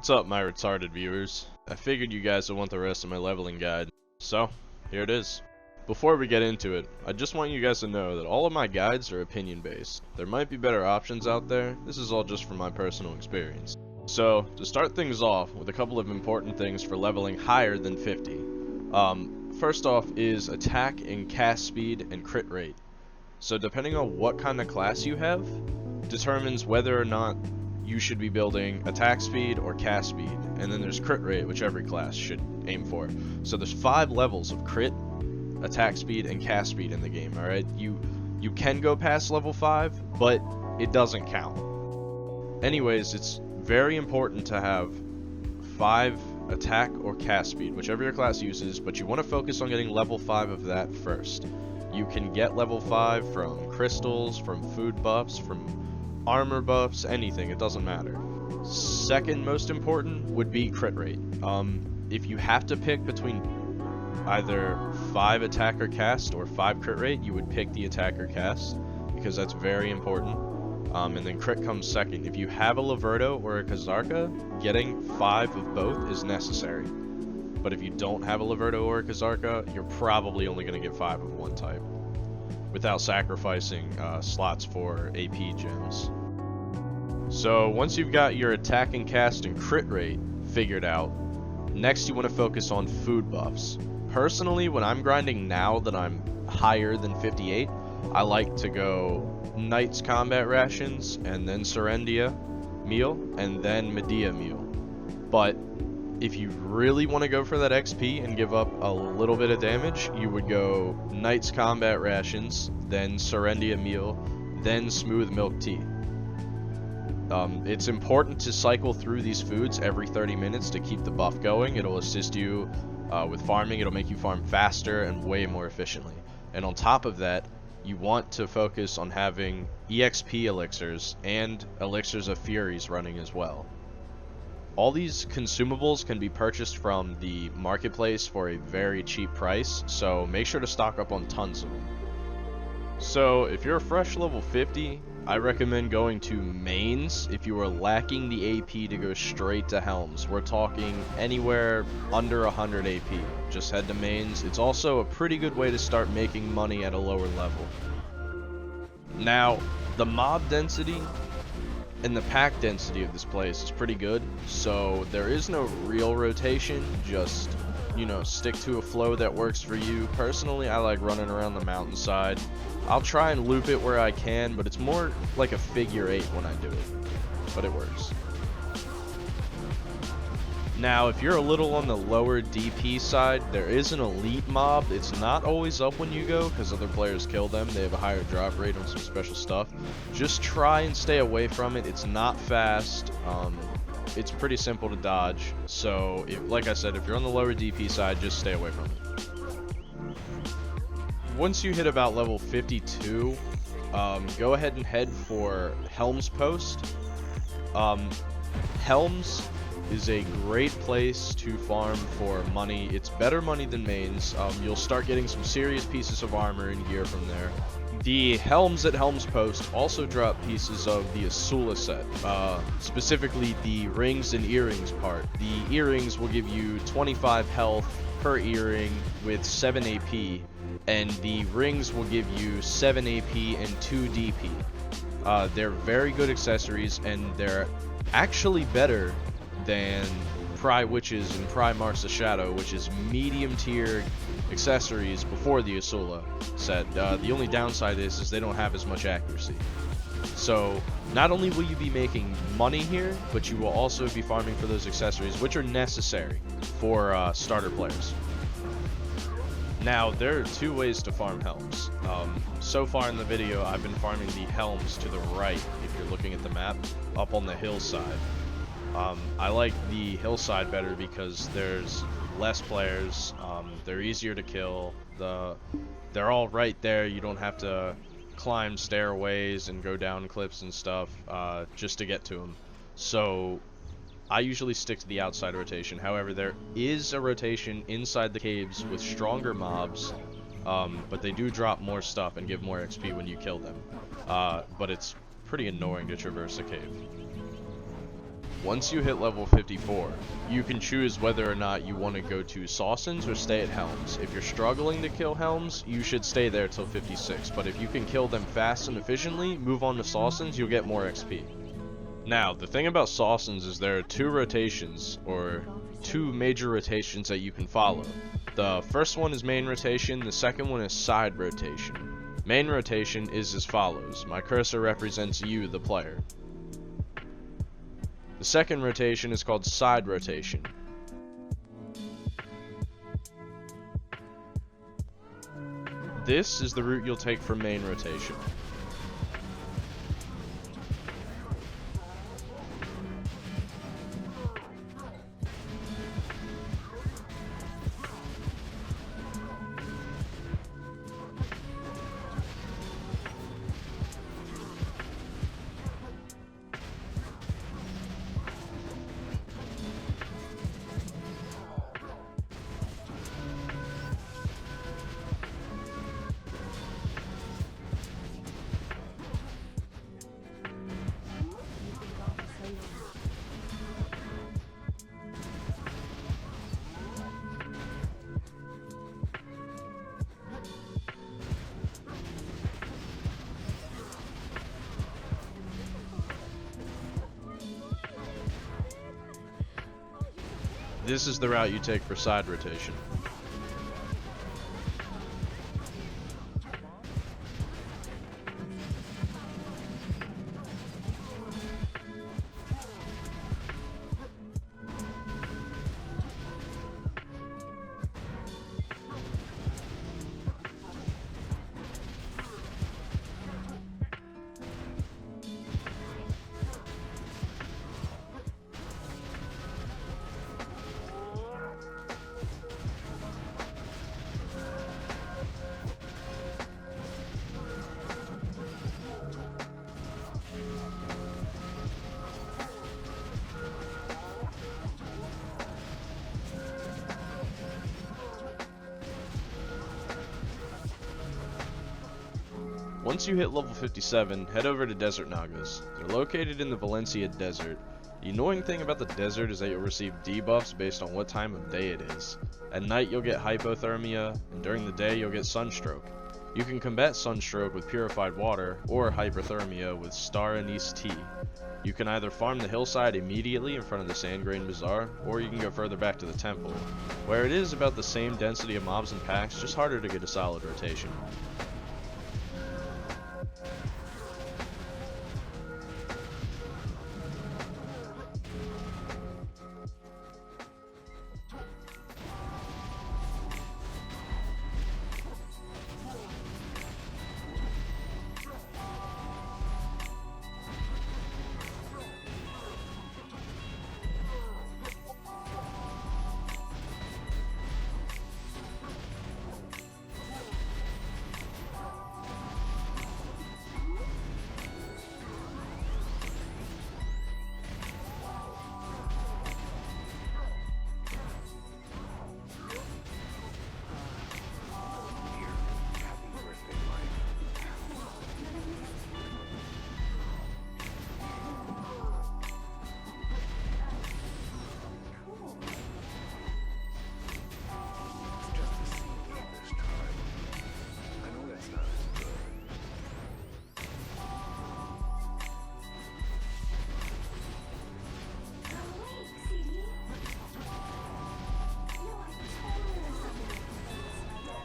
What's up, my retarded viewers? I figured you guys would want the rest of my leveling guide, so here it is. Before we get into it, I just want you guys to know that all of my guides are opinion based. There might be better options out there, this is all just from my personal experience. So, to start things off with a couple of important things for leveling higher than 50. First off is attack and cast speed and crit rate. So depending on what kind of class you have, determines whether or not you should be building attack speed or cast speed, and then there's crit rate, which every class should aim for. So there's 5 levels of crit, attack speed, and cast speed in the game, alright? You can go past level 5, but it doesn't count. Anyways, it's very important to have 5 attack or cast speed, whichever your class uses, but you want to focus on getting level 5 of that first. You can get level 5 from crystals, from food buffs, from armor buffs, anything, it doesn't matter. Second most important would be crit rate. If you have to pick between either 5 attack or cast or 5 crit rate, you would pick the attack or cast, because that's very important. And then crit comes second. If you have a Liberto or a Zerker, getting 5 of both is necessary. But if you don't have a Liberto or a Zerker, you're probably only going to get 5 of one type, without sacrificing slots for AP gems. So once you've got your attack and cast and crit rate figured out, next you want to focus on food buffs. Personally, when I'm grinding now that I'm higher than 58, I like to go Knight's Combat Rations, and then Serendia Meal, and then Medea Meal. But if you really want to go for that XP and give up a little bit of damage, you would go Knight's Combat Rations, then Serendia Meal, then Smooth Milk Tea. It's important to cycle through these foods every 30 minutes to keep the buff going. It'll assist you with farming, it'll make you farm faster and way more efficiently. And on top of that, you want to focus on having EXP elixirs and elixirs of Furies running as well. All these consumables can be purchased from the marketplace for a very cheap price, so make sure to stock up on tons of them. So if you're a fresh level 50, I recommend going to mains if you are lacking the AP to go straight to Helms. We're talking anywhere under 100 AP. Just head to mains. It's also a pretty good way to start making money at a lower level. Now, the mob density and the pack density of this place is pretty good, so there is no real rotation, just, you know, stick to a flow that works for you. Personally, I like running around the mountainside. I'll try and loop it where I can, but it's more like a figure 8 when I do it, but it works. Now, if you're a little on the lower DP side, there is an elite mob. It's not always up when you go, because other players kill them. They have a higher drop rate on some special stuff. Just try and stay away from it. It's not fast. It's pretty simple to dodge. So, like I said, if you're on the lower DP side, just stay away from it. Once you hit about level 52, go ahead and head for Helms Post. Helms is a great place to farm for money. It's better money than mains. You'll start getting some serious pieces of armor and gear from there. The Helms at Helms Post also drop pieces of the Asula set, specifically the rings and earrings part. The earrings will give you 25 health per earring with 7 AP, and the rings will give you 7 AP and 2 DP. They're very good accessories, and they're actually better than Pry Witches and Pry Marks of Shadow, which is medium tier accessories before the Asula set. The only downside is they don't have as much accuracy. So not only will you be making money here, but you will also be farming for those accessories, which are necessary for starter players. Now, there are 2 ways to farm Helms. So far in the video, I've been farming the Helms to the right, if you're looking at the map, up on the hillside. I like the hillside better because there's less players, they're easier to kill, they're all right there, you don't have to climb stairways and go down cliffs and stuff just to get to them. So I usually stick to the outside rotation. However, there is a rotation inside the caves with stronger mobs, but they do drop more stuff and give more XP when you kill them. But it's pretty annoying to traverse a cave. Once you hit level 54, you can choose whether or not you want to go to Sausans or stay at Helms. If you're struggling to kill Helms, you should stay there till 56, but if you can kill them fast and efficiently, move on to Sausans, you'll get more XP. Now, the thing about Sausans is there are two rotations, or two major rotations that you can follow. The first one is main rotation, the second one is side rotation. Main rotation is as follows. My cursor represents you, the player. The second rotation is called side rotation. This is the route you'll take from main rotation. This is the route you take for side rotation. Once you hit level 57, head over to Desert Nagas. They're located in the Valencia Desert. The annoying thing about the desert is that you'll receive debuffs based on what time of day it is. At night you'll get hypothermia, and during the day you'll get sunstroke. You can combat sunstroke with purified water, or hyperthermia with star anise tea. You can either farm the hillside immediately in front of the Sandgrain Bazaar, or you can go further back to the temple, where it is about the same density of mobs and packs, just harder to get a solid rotation.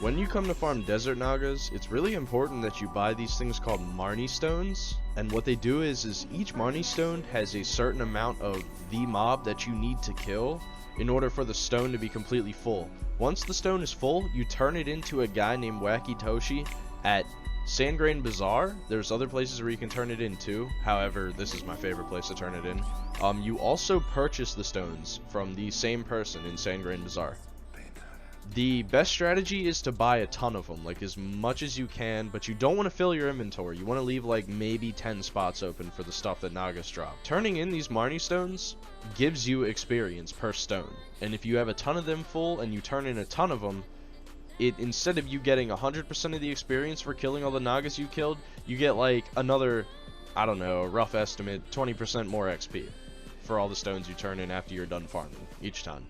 When you come to farm Desert Nagas, it's really important that you buy these things called Marni stones, and what they do is each Marni stone has a certain amount of the mob that you need to kill in order for the stone to be completely full. Once the stone is full, you turn it into a guy named Wacky Toshi at Sandgrain Bazaar. There's other places where you can turn it in too, however this is my favorite place to turn it in. You also purchase the stones from the same person in Sandgrain Bazaar. The best strategy is to buy a ton of them, like as much as you can, but you don't want to fill your inventory. You want to leave like maybe 10 spots open for the stuff that Nagas drop. Turning in these Marni stones gives you experience per stone, and if you have a ton of them full and you turn in a ton of them, instead of you getting 100% of the experience for killing all the Nagas you killed, you get like another, I don't know, rough estimate, 20% more XP. for all the stones you turn in after you're done farming, each time.